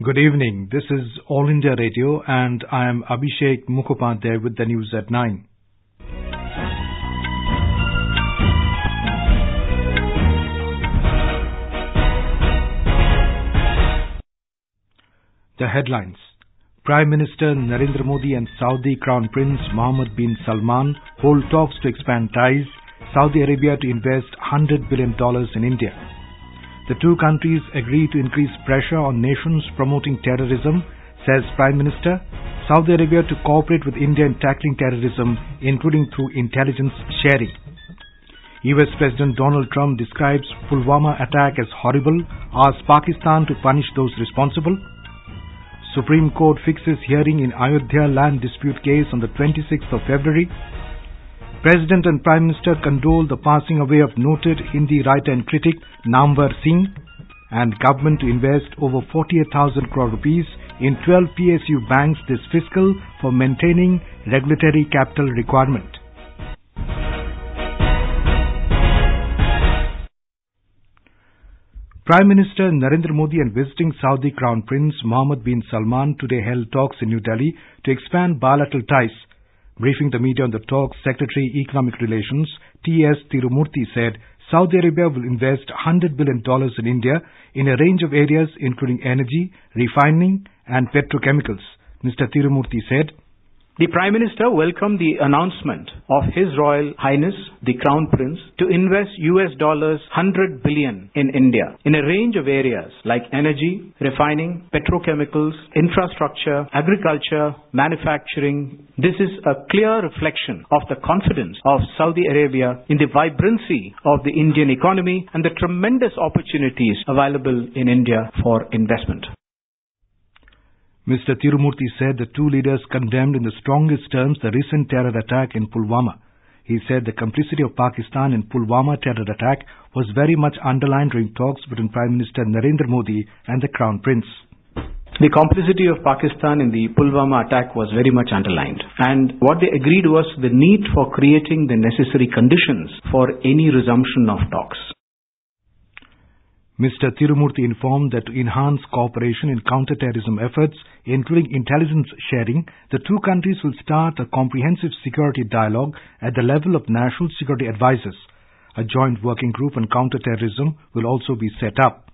Good evening. This is All India Radio and I am Abhishek Mukhopadhyay with the news at 9. The headlines. Prime Minister Narendra Modi and Saudi Crown Prince Mohammed bin Salman hold talks to expand ties, Saudi Arabia to invest $100 billion in India. The two countries agree to increase pressure on nations promoting terrorism, says Prime Minister. Saudi Arabia to cooperate with India in tackling terrorism, including through intelligence sharing. US President Donald Trump describes Pulwama attack as horrible, asks Pakistan to punish those responsible. Supreme Court fixes hearing in Ayodhya land dispute case on the 26th of February. President and Prime Minister condole the passing away of noted Hindi writer and critic Namvar Singh, and government to invest over 48,000 crore rupees in 12 PSU banks this fiscal for maintaining regulatory capital requirement. Prime Minister Narendra Modi and visiting Saudi Crown Prince Mohammed bin Salman today held talks in New Delhi to expand bilateral ties. Briefing the media on the talks, Secretary Economic Relations T.S. Tirumurti said Saudi Arabia will invest $100 billion in India in a range of areas including energy, refining and petrochemicals. Mr. Tirumurti said, The Prime Minister welcomed the announcement of His Royal Highness the Crown Prince to invest $100 billion in India in a range of areas like energy, refining, petrochemicals, infrastructure, agriculture, manufacturing. This is a clear reflection of the confidence of Saudi Arabia in the vibrancy of the Indian economy and the tremendous opportunities available in India for investment. Mr. Tirumurti said the two leaders condemned in the strongest terms the recent terror attack in Pulwama. He said the complicity of Pakistan in Pulwama terror attack was very much underlined during talks between Prime Minister Narendra Modi and the Crown Prince. The complicity of Pakistan in the Pulwama attack was very much underlined, and what they agreed was the need for creating the necessary conditions for any resumption of talks. Mr. Tirumurti informed that to enhance cooperation in counter-terrorism efforts, including intelligence sharing, the two countries will start a comprehensive security dialogue at the level of national security advisors. A joint working group on counter-terrorism will also be set up.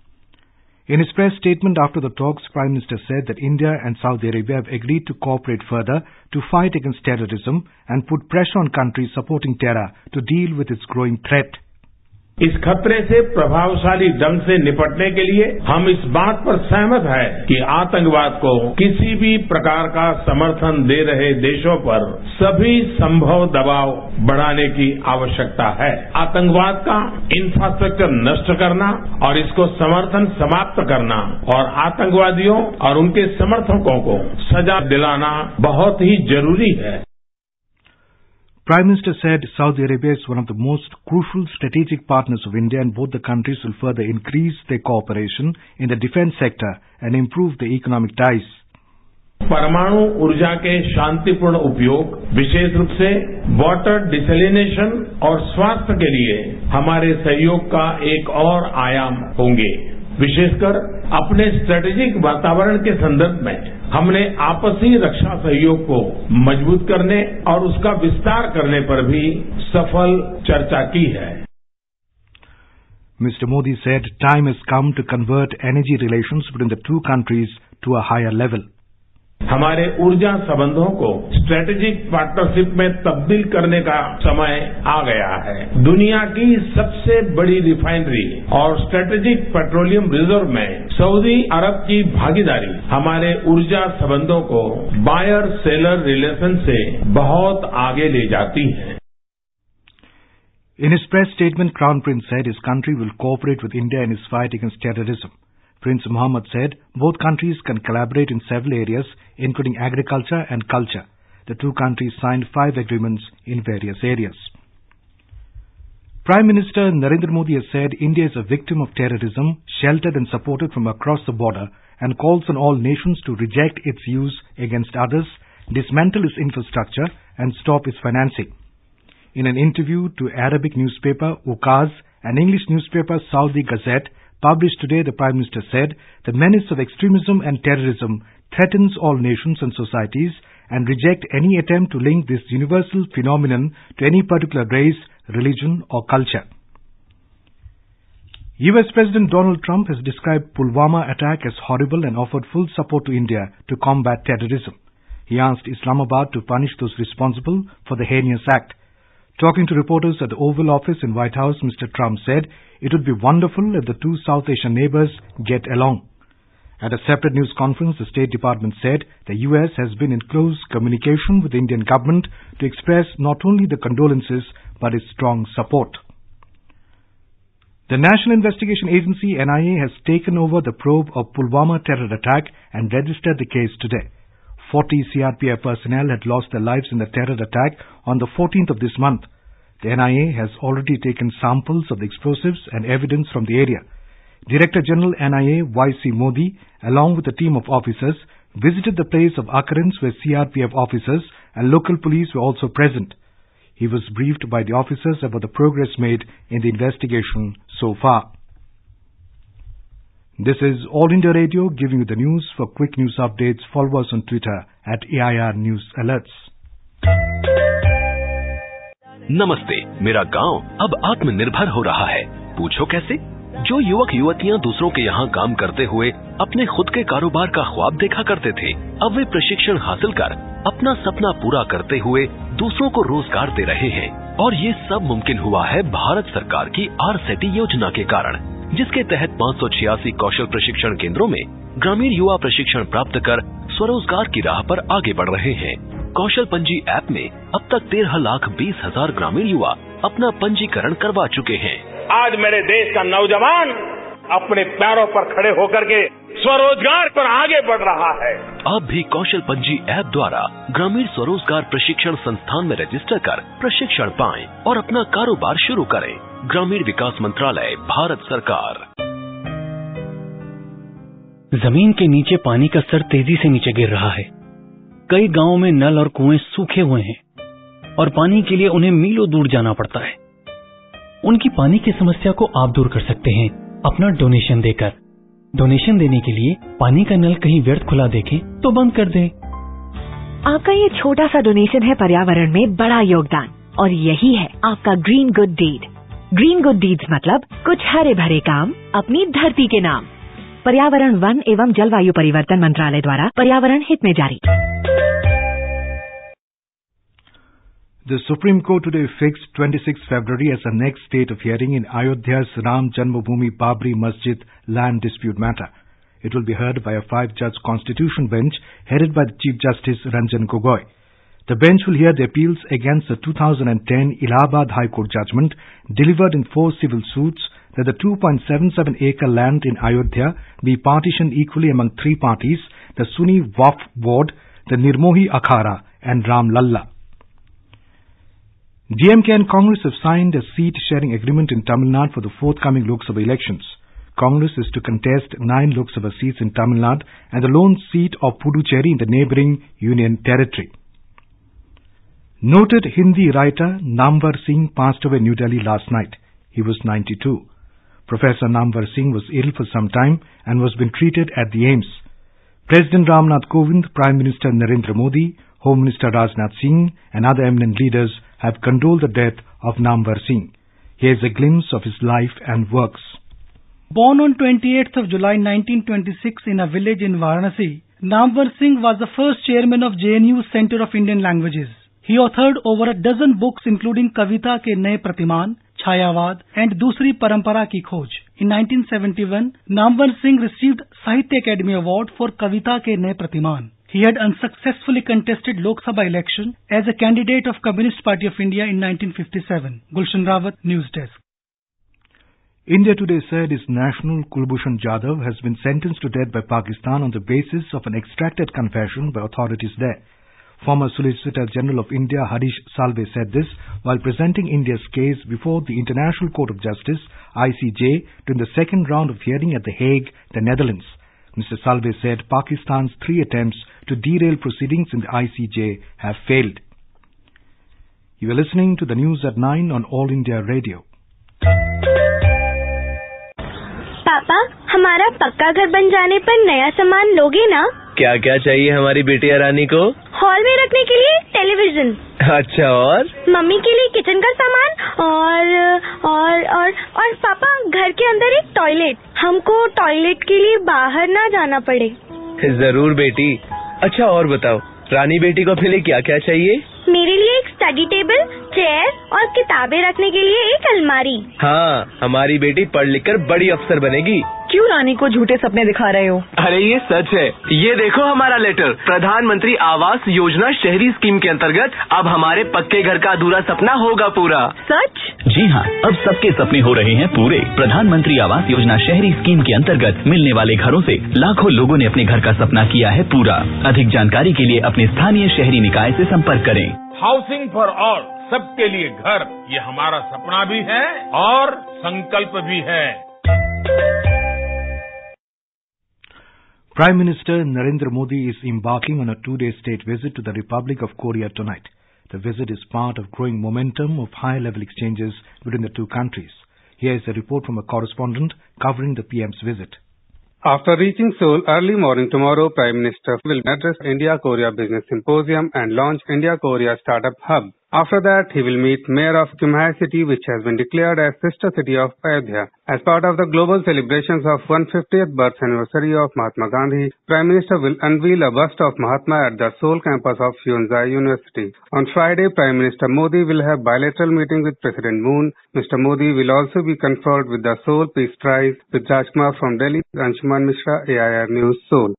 In his press statement after the talks, Prime Minister said that India and Saudi Arabia have agreed to cooperate further to fight against terrorism and put pressure on countries supporting terror to deal with its growing threat. इस खतरे से प्रभावशाली ढंग से निपटने के लिए हम इस बात पर सहमत हैं कि आतंकवाद को किसी भी प्रकार का समर्थन दे रहे देशों पर सभी संभव दबाव बढ़ाने की आवश्यकता है। आतंकवाद का इंफ्रास्ट्रक्चर नष्ट करना और इसको समर्थन समाप्त करना और आतंकवादियों और उनके समर्थकों को सजा दिलाना बहुत ही जरूरी है। Prime Minister said Saudi Arabia is one of the most crucial strategic partners of India and both the countries will further increase their cooperation in the defense sector and improve the economic ties. परमाणु ऊर्जा के शांतिपूर्ण उपयोग, विशेष रूप से water desalination और स्वास्थ्य के लिए हमारे सहयोग का एक और आयाम होंगे। विशेषकर अपने स्ट्रेटेजिक वातावरण के संदर्भ में हमने आपसी रक्षा सहयोग को मजबूत करने और उसका विस्तार करने पर भी सफल चर्चा की है। Mr. Modi said time has come to convert energy relations between the two countries to a higher level. हमारे ऊर्जा संबंधों को स्ट्रेटेजिक पार्टनरशिप में तब्दील करने का समय आ गया है। दुनिया की सबसे बड़ी रिफाइनरी और स्ट्रेटेजिक पेट्रोलियम रिजर्व में सऊदी अरब की भागीदारी हमारे ऊर्जा संबंधों को बायर सेलर रिलेशन से बहुत आगे ले जाती है। In his press statement, Crown Prince said his country will cooperate with India in its fight against terrorism. Prince Mohammed said both countries can collaborate in several areas, including agriculture and culture. The two countries signed 5 agreements in various areas. Prime Minister Narendra Modi has said India is a victim of terrorism, sheltered and supported from across the border, and calls on all nations to reject its use against others, dismantle its infrastructure, and stop its financing. In an interview to Arabic newspaper Ukaz and English newspaper Saudi Gazette, Published today, the Prime Minister said, the menace of extremism and terrorism threatens all nations and societies and reject any attempt to link this universal phenomenon to any particular race, religion or culture. US President Donald Trump has described Pulwama attack as horrible and offered full support to India to combat terrorism. He asked Islamabad to punish those responsible for the heinous act. Talking to reporters at the Oval Office in White House, Mr. Trump said it would be wonderful if the two South Asian neighbors get along. At a separate news conference, the State Department said the US has been in close communication with the Indian government to express not only the condolences but its strong support. The National Investigation Agency NIA has taken over the probe of Pulwama terror attack and registered the case today. 40 CRPF personnel had lost their lives in the terror attack on the 14th of this month. The NIA has already taken samples of the explosives and evidence from the area. Director General NIA Y.C. Modi, along with a team of officers, visited the place of occurrence where CRPF officers and local police were also present. He was briefed by the officers about the progress made in the investigation so far. This is All India Radio giving you the news. For quick news updates, follow us on Twitter at AIR News Alerts. नमस्ते, मेरा गांव अब आत्मनिर्भर हो रहा है। पूछो कैसे? जो युवक युवतियां दूसरों के यहाँ काम करते हुए अपने खुद के कारोबार का ख्वाब देखा करते थे, अब वे प्रशिक्षण हासिल कर अपना सपना पूरा करते हुए दूसरों को रोजगार दे रहे हैं। और ये सब मुमकिन हुआ है भारत सरकार की RSETI योजना के कारण, जिसके तहत 586 कौशल प्रशिक्षण केंद्रों में ग्रामीण युवा प्रशिक्षण प्राप्त कर स्वरोजगार की राह पर आगे बढ़ रहे हैं। कौशल पंजी ऐप में अब तक 13,20,000 ग्रामीण युवा अपना पंजीकरण करवा चुके हैं। आज मेरे देश का नौजवान अपने पैरों पर खड़े होकर के स्वरोजगार पर आगे बढ़ रहा है। आप भी कौशल पंजी ऐप द्वारा ग्रामीण स्वरोजगार प्रशिक्षण संस्थान में रजिस्टर कर प्रशिक्षण पाएं और अपना कारोबार शुरू करें। ग्रामीण विकास मंत्रालय, भारत सरकार। जमीन के नीचे पानी का स्तर तेजी से नीचे गिर रहा है। कई गांवों में नल और कुएं सूखे हुए हैं और पानी के लिए उन्हें मीलों दूर जाना पड़ता है। उनकी पानी की समस्या को आप दूर कर सकते हैं अपना डोनेशन देकर। डोनेशन देने के लिए पानी का नल कहीं व्यर्थ खुला देखें तो बंद कर दें। आपका ये छोटा सा डोनेशन है पर्यावरण में बड़ा योगदान, और यही है आपका green good deed. Green good deeds मतलब कुछ हरे भरे काम अपनी धरती के नाम। पर्यावरण, वन एवं जलवायु परिवर्तन मंत्रालय द्वारा पर्यावरण हित में जारी। The Supreme Court today fixed 26 February as the next date of hearing in Ayodhya's Ram Janmabhoomi Babri Masjid land dispute matter. It will be heard by a 5-judge constitution bench headed by the Chief Justice Ranjan Gogoi. The bench will hear the appeals against the 2010 Allahabad High Court judgment delivered in 4 civil suits that the 2.77-acre land in Ayodhya be partitioned equally among 3 parties, the Sunni Waqf Board, the Nirmohi Akhara and Ram Lalla. DMK and Congress have signed a seat-sharing agreement in Tamil Nadu for the forthcoming Lok Sabha elections. Congress is to contest 9 Lok Sabha seats in Tamil Nadu and the lone seat of Puducherry in the neighbouring Union Territory. Noted Hindi writer Namvar Singh passed away in New Delhi last night. He was 92. Professor Namvar Singh was ill for some time and was being treated at the AIIMS. President Ramnath Kovind, Prime Minister Narendra Modi, Home Minister Rajnath Singh and other eminent leaders have condoled the death of Namvar Singh. Here's a glimpse of his life and works. Born on 28th of July 1926 in a village in Varanasi, Namvar Singh was the first chairman of JNU's Center of Indian Languages. He authored over a dozen books including Kavita ke Naye Pratiman, Chayavad and Dusri Parampara ki Khoj. In 1971, Namvar Singh received Sahitya Academy Award for Kavita ke Naye Pratiman. He had unsuccessfully contested Lok Sabha election as a candidate of Communist Party of India in 1957. Gulshan Rawat, News Desk. India today said its national Kulbhushan Jadhav has been sentenced to death by Pakistan on the basis of an extracted confession by authorities there. Former Solicitor General of India Harish Salve said this while presenting India's case before the International Court of Justice ICJ during the second round of hearing at The Hague, the Netherlands. Mr. Salve said Pakistan's 3 attempts to derail proceedings in the ICJ have failed. You are listening to the news at 9 on All India Radio. पापा, हमारा पक्का घर बन जाने पर नया सामान लोगे ना? क्या क्या चाहिए हमारी बेटिया रानी को? हॉल में रखने के लिए टेलीविजन। अच्छा, और मम्मी के लिए किचन का सामान और पापा घर के अंदर एक टॉयलेट। हमको टॉयलेट के लिए बाहर ना जाना पड़े। जरूर बेटी। अच्छा, और बताओ, रानी बेटी को अपने लिए क्या क्या चाहिए? मेरे लिए एक स्टडी टेबल, चेयर और किताबें रखने के लिए एक अलमारी। हाँ, हमारी बेटी पढ़ लिख कर बड़ी अफसर बनेगी। क्यों रानी को झूठे सपने दिखा रहे हो? अरे ये सच है। ये देखो हमारा लेटर। प्रधानमंत्री आवास योजना शहरी स्कीम के अंतर्गत अब हमारे पक्के घर का अधूरा सपना होगा पूरा। सच? जी हाँ, अब सबके सपने हो रहे हैं पूरे। प्रधानमंत्री आवास योजना शहरी स्कीम के अंतर्गत मिलने वाले घरों से लाखों लोगों ने अपने घर का सपना किया है पूरा। अधिक जानकारी के लिए अपने स्थानीय शहरी निकाय से संपर्क करें। हाउसिंग फॉर ऑल, सबके लिए घर, ये हमारा सपना भी है और संकल्प भी है। Prime Minister Narendra Modi is embarking on a two-day state visit to the Republic of Korea tonight. The visit is part of growing momentum of high-level exchanges between the two countries. Here is a report from a correspondent covering the PM's visit. After reaching Seoul early morning tomorrow, Prime Minister will address India-Korea Business Symposium and launch India-Korea Startup Hub. After that, he will meet Mayor of Kumhai City, which has been declared as sister city of Ayodhya. As part of the global celebrations of 150th birth anniversary of Mahatma Gandhi, Prime Minister will unveil a bust of Mahatma at the Seoul campus of Yonsei University. On Friday, Prime Minister Modi will have bilateral meeting with President Moon. Mr. Modi will also be conferred with the Seoul Peace Prize with Rajkumar from Delhi, Anshuman Mishra, AIR News, Seoul.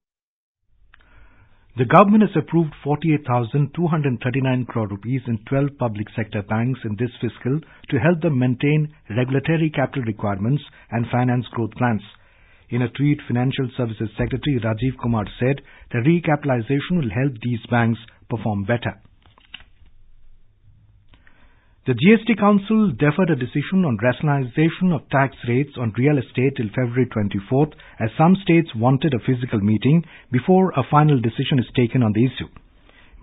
The government has approved 48,239 crore rupees in 12 public sector banks in this fiscal to help them maintain regulatory capital requirements and finance growth plans. In a tweet, Financial Services Secretary Rajiv Kumar said the recapitalization will help these banks perform better. The GST Council deferred a decision on rationalization of tax rates on real estate till February 24th, as some states wanted a physical meeting before a final decision is taken on the issue.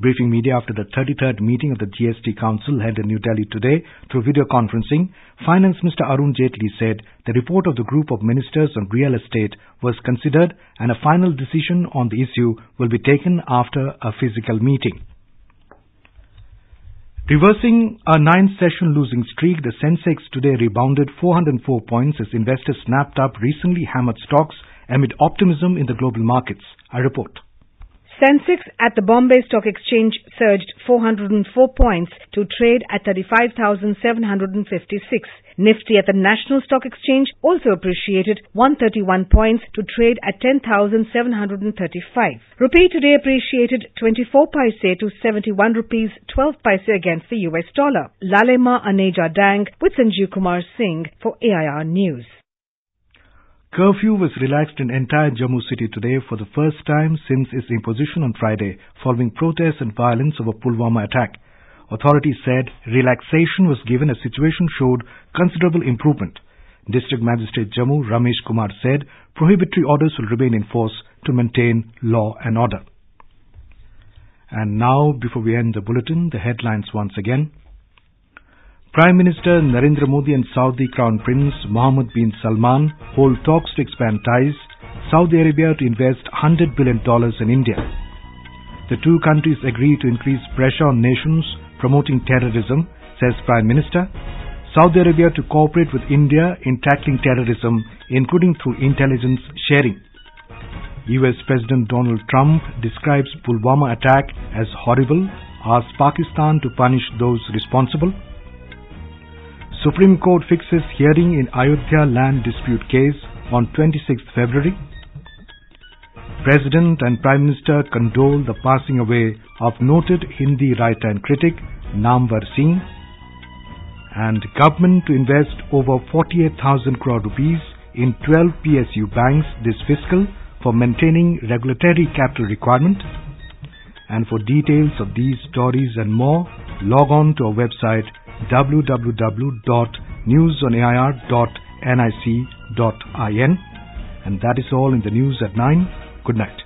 Briefing media after the 33rd meeting of the GST Council held in New Delhi today through video conferencing, Finance Minister Arun Jaitley said the report of the group of ministers on real estate was considered and a final decision on the issue will be taken after a physical meeting. Reversing a 9-session losing streak, the Sensex today rebounded 404 points as investors snapped up recently hammered stocks amid optimism in the global markets. A report. Sensex at the Bombay Stock Exchange surged 404 points to trade at 35,756. Nifty at the National Stock Exchange also appreciated 131 points to trade at 10,735. Rupee today appreciated 24 paise to 71 rupees 12 paise against the US dollar. Lalema Aneja Dang with Sanjeev Kumar Singh for AIR News. Curfew was relaxed in entire Jammu city today for the first time since its imposition on Friday following protests and violence over Pulwama attack. Authorities said relaxation was given as situation showed considerable improvement. District Magistrate Jammu Ramesh Kumar said prohibitory orders will remain in force to maintain law and order. And now, before we end the bulletin, the headlines once again. Prime Minister Narendra Modi and Saudi Crown Prince Mohammed bin Salman hold talks to expand ties. Saudi Arabia to invest $100 billion in India. The two countries agree to increase pressure on nations promoting terrorism, says Prime Minister. Saudi Arabia to cooperate with India in tackling terrorism, including through intelligence sharing. US President Donald Trump describes Pulwama attack as horrible, asks Pakistan to punish those responsible. Supreme Court fixes hearing in Ayodhya land dispute case on 26th February. President and Prime Minister condole the passing away of noted Hindi writer and critic Namvar Singh. And government to invest over 48,000 crore rupees in 12 PSU banks this fiscal for maintaining regulatory capital requirement. And for details of these stories and more, log on to our website www.newsonair.nic.in. And that is all in the news at 9. Good night.